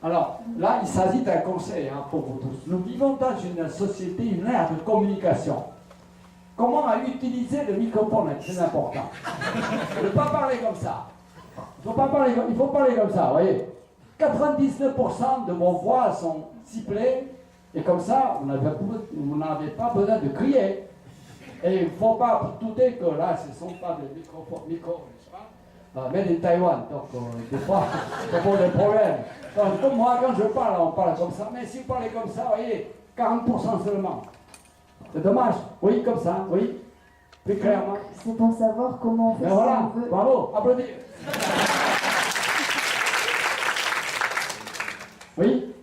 Alors, là, il s'agit d'un conseil hein, pour vous tous. Nous vivons dans une société, une ère de communication. Comment utiliser le microphone est très important. Ne pas parler comme ça. Il faut parler comme ça, vous voyez. 99% de vos voix sont ciblées, et comme ça, vous n'avez pas besoin de crier. Et il ne faut pas douter que là, ce ne sont pas des micros, n'est-ce pas, mais des Taïwan. Donc, des fois, ça pose des problèmes. Donc, comme moi, quand je parle, on parle comme ça. Mais si vous parlez comme ça, vous voyez, 40% seulement. C'est dommage. Oui, comme ça, oui. Plus clairement. C'est pour savoir comment on fait. Mais si voilà, on veut. bravo, applaudissez. Oui.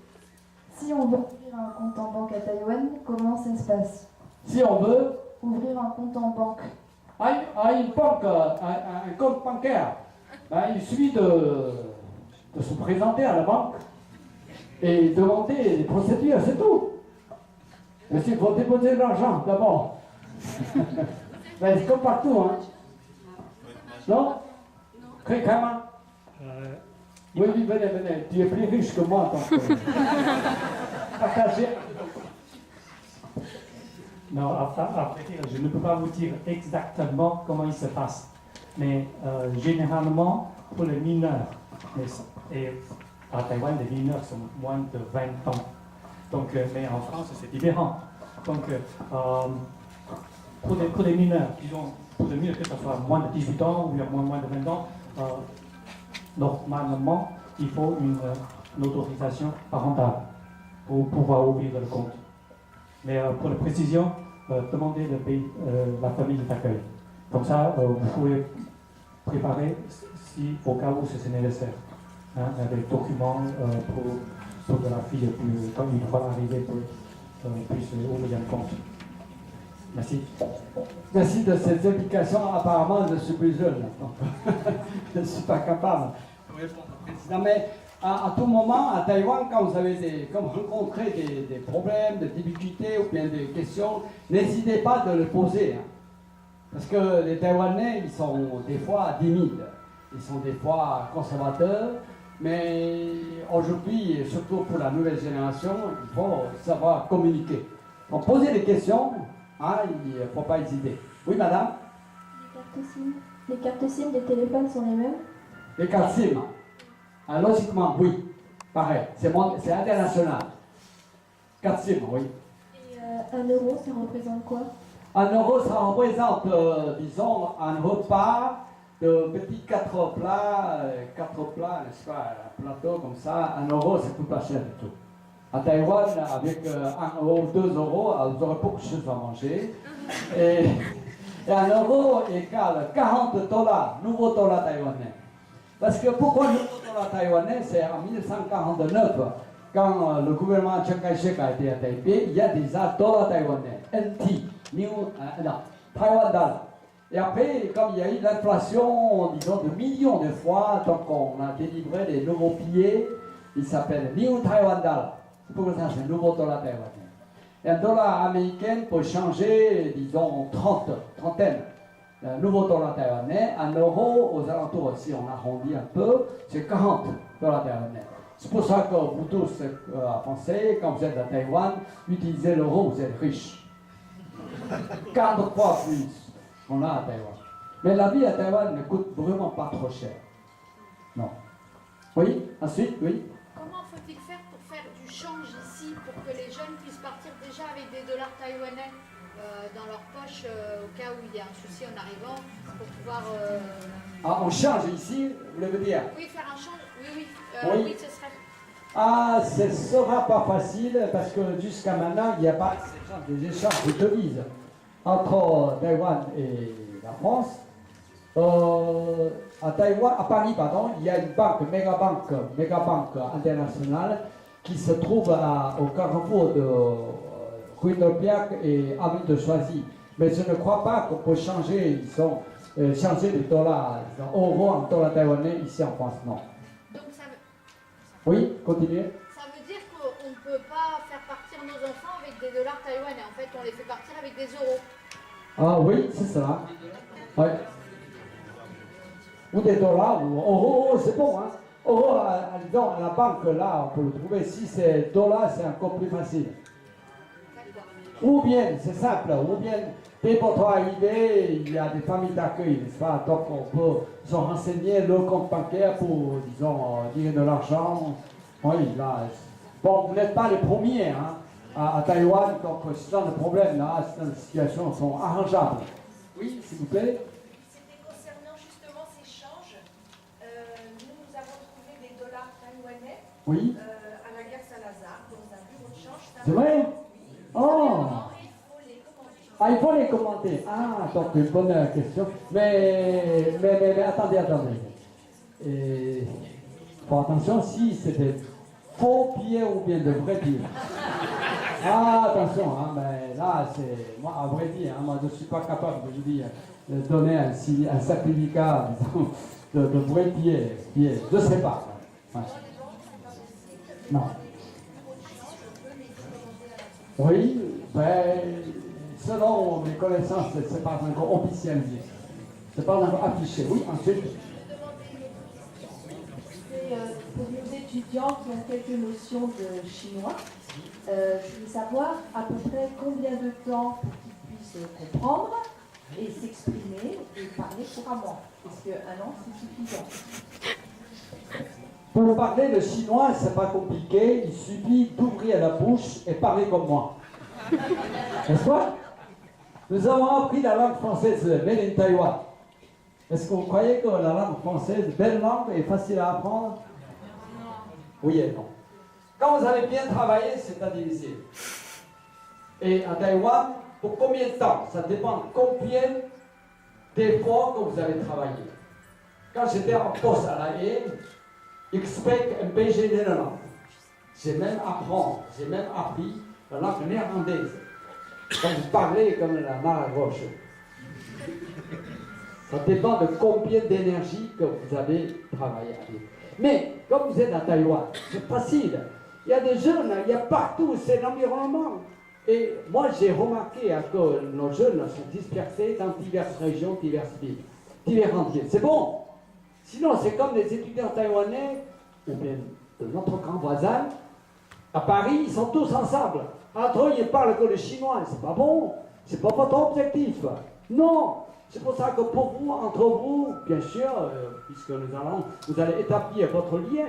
Si on veut ouvrir un compte en banque à Taïwan, comment ça se passe? Si on veut Ouvrir un compte en banque. une banque, un compte bancaire, il suffit de se présenter à la banque et demander les procédures, c'est tout. Mais il faut déposer de l'argent d'abord. Ben, c'est comme partout, hein. Non? Très calme. Oui, venez. Tu es plus riche que moi, donc. Partagez. Non, à vrai dire, je ne peux pas vous dire exactement comment il se passe. Mais généralement, pour les mineurs, et à Taïwan, les mineurs sont moins de 20 ans. Donc, mais en France, c'est différent. Donc, pour les mineurs, disons, pour les mineurs que ce soit moins de 18 ans ou moins de 20 ans, normalement, il faut une autorisation parentale pour pouvoir ouvrir le compte. Mais pour la précision, demandez la famille d'accueil. Comme ça, vous pouvez préparer si au cas où c'est nécessaire. Hein, avec documents pour que la fille, comme une fois arrivée, puisse ouvrir un compte. Merci. Merci de ces indications. Apparemment, je suis plus jeune. Je ne suis pas capable de répondre précisément. Mais à tout moment, à Taïwan, quand vous avez rencontré des problèmes, des difficultés ou bien des questions, n'hésitez pas de les poser. Hein. Parce que les Taïwanais, ils sont des fois timides. Ils sont des fois conservateurs. Mais aujourd'hui, et surtout pour la nouvelle génération, il faut savoir communiquer. Donc, poser des questions, hein, il ne faut pas hésiter. Oui, madame? Les cartes SIM des téléphones sont les mêmes? Les cartes SIM, logiquement, oui. Pareil, c'est international. Carte SIM, oui. Et 1 euro, ça représente quoi? 1 euro, ça représente, disons, un repas de petits 4 plats, n'est-ce pas, un plateau comme ça. 1 euro, c'est tout pas cher du tout. À Taïwan, avec 1 euro ou 2 euros, vous aurez beaucoup de choses à manger. Et 1 euro égale 40 $, nouveaux dollars taïwanais. Parce que pourquoi nouveaux dollars taïwanais? C'est en 1949, quand le gouvernement Chiang Kai-shek a été à Taipei, il y a déjà dollars taïwanais, NT, Taiwan dollar. Et après, comme il y a eu l'inflation, disons, de millions de fois, donc on a délivré des nouveaux billets, ils s'appellent New Taiwan Dollar. C'est pour ça, c'est un nouveau dollar taïwanais. Et un dollar américain peut changer, disons, trentaine. Un nouveau dollar taïwanais, 1 euro aux alentours, si on arrondit un peu, c'est 40 $ taïwanais. C'est pour ça que vous tous, Français, quand vous êtes à Taïwan, utilisez l'euro, vous êtes riche. 4 fois plus qu'on a à Taïwan. Mais la vie à Taïwan ne coûte vraiment pas trop cher. Non. Oui, ensuite, oui. Comment faut-il faire pour faire du change ici, pour que les jeunes puissent partir déjà avec des dollars taïwanais dans leur poche au cas où il y a un souci en arrivant, pour pouvoir... Ah, on change ici, vous voulez dire? Oui, faire un change, oui, Oui. oui, ce serait... Ah, ce ne sera pas facile parce que jusqu'à maintenant, il n'y a pas des échanges de devises entre Taïwan et la France. À Taïwan, à Paris, pardon, il y a une banque, mégabanque internationale qui se trouve au carrefour de Rue d'Olbiac et Avenue de Choisy. Mais je ne crois pas qu'on peut changer, changer de dollars, euros en dollars taïwanais ici en France, non. Donc ça veut... Oui, continuez. Ça veut dire qu'on ne peut pas faire partir nos enfants avec des dollars taïwanais. En fait, on les fait partir avec des euros. Ah oui, c'est ça. Ouais. Ou des dollars, ou euros, c'est bon, hein. Disons, à la banque, là, pour le trouver, si c'est dollar, c'est encore plus facile. Ou bien, c'est simple, ou bien, dès votre arrivée, il y a des familles d'accueil, n'est-ce pas? Donc, on peut se renseigner le compte bancaire pour, disons, tirer de l'argent. Oui, là, bon, vous n'êtes pas les premiers, hein, à Taïwan, donc, ce genre de problème, là, ces situations sont arrangeables. Oui, s'il vous plaît. C'était concernant justement ces changes. Nous avons trouvé des dollars taïwanais Oui. à la gare Saint-Lazare dans un bureau de change. C'est vrai? Oh! Il faut les commander. Ah, il faut les commenter. Ah, donc une bonne question. Mais attendez. Faut attention si c'est des faux billets ou bien de vrais billets. Ah, attention, hein, mais là, c'est. Moi, à vrai dire, hein, moi, je ne suis pas capable de vous dire, de donner un certificat, disons, de vrais billets. Je ne sais pas. Ouais. Non. Oui, ben, selon mes connaissances, c'est pas encore officialisé. C'est pas encore affiché. Oui, ensuite. Pour nos étudiants qui ont quelques notions de chinois, je voulais savoir à peu près combien de temps pour qu'ils puissent comprendre et s'exprimer et parler couramment. Est-ce qu'un an, c'est suffisant? Pour parler le chinois, c'est pas compliqué. Il suffit d'ouvrir la bouche et parler comme moi. N'est-ce pas? Nous avons appris la langue française made in Taïwan. Est-ce que vous croyez que la langue française, belle langue, est facile à apprendre? Oui et non. Quand vous avez bien travaillé, c'est pas difficile. Et à Taïwan, pour combien de temps? Ça dépend combien d'efforts que vous avez travaillé. Quand j'étais en poste à La Haye, ik spreek een beetje Nederlands. J'ai même appris la langue néerlandaise. Quand vous parlez comme la Mara Roche. Ça dépend de combien d'énergie que vous avez travaillé avec. Mais, comme vous êtes à Taïwan, c'est facile. Il y a des jeunes, il y a partout, c'est l'environnement. Et moi, j'ai remarqué que nos jeunes sont dispersés dans diverses régions, diverses villes, différentes villes. C'est bon. Sinon, c'est comme les étudiants taïwanais, ou bien de notre grand voisin, à Paris, ils sont tous ensemble. Entre eux, ils parlent que le chinois. C'est pas bon. C'est pas votre objectif. Non. C'est pour ça que pour vous, entre vous, bien sûr, puisque vous allez établir votre lien,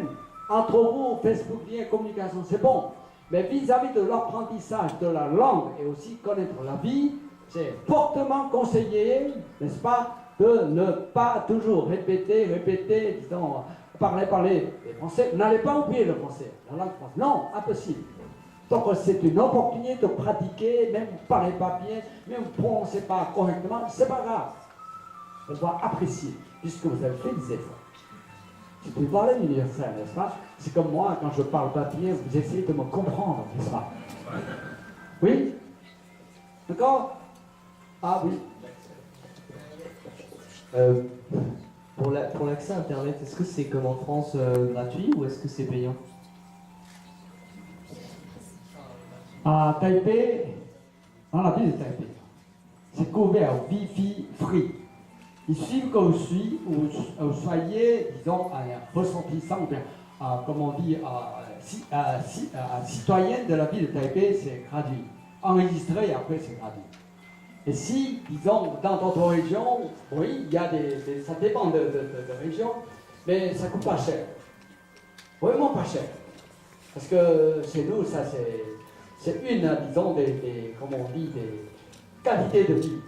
entre vous, Facebook, lien, communication, c'est bon. Mais vis-à-vis de l'apprentissage de la langue et aussi connaître la vie, c'est fortement conseillé, n'est-ce pas, de ne pas toujours répéter, disons, parler les français. Vous n'allez pas oublier le français, la langue française. Non, impossible. Donc c'est une opportunité de pratiquer, même vous ne parlez pas bien, même vous ne prononcez pas correctement, c'est pas grave. On doit apprécier, puisque vous avez fait des efforts. C'est une valeur universelle, n'est-ce pas? C'est comme moi, quand je ne parle pas bien, vous essayez de me comprendre, n'est-ce pas? Oui? D'accord? Ah oui. Pour l'accès à Internet, est-ce que c'est comme en France gratuit ou est-ce que c'est payant? À Taipei, dans la ville de Taipei, c'est couvert Wi-Fi free. Il suffit que vous soyez, disons, un ressortissant, comme on dit, citoyen de la ville de Taipei, c'est gratuit. Enregistré, après, c'est gratuit. Et si, disons, dans d'autres régions, oui, il y a ça dépend de régions, mais ça coûte pas cher. Vraiment pas cher. Parce que chez nous, ça c'est une, disons, comme on dit, des qualités de vie.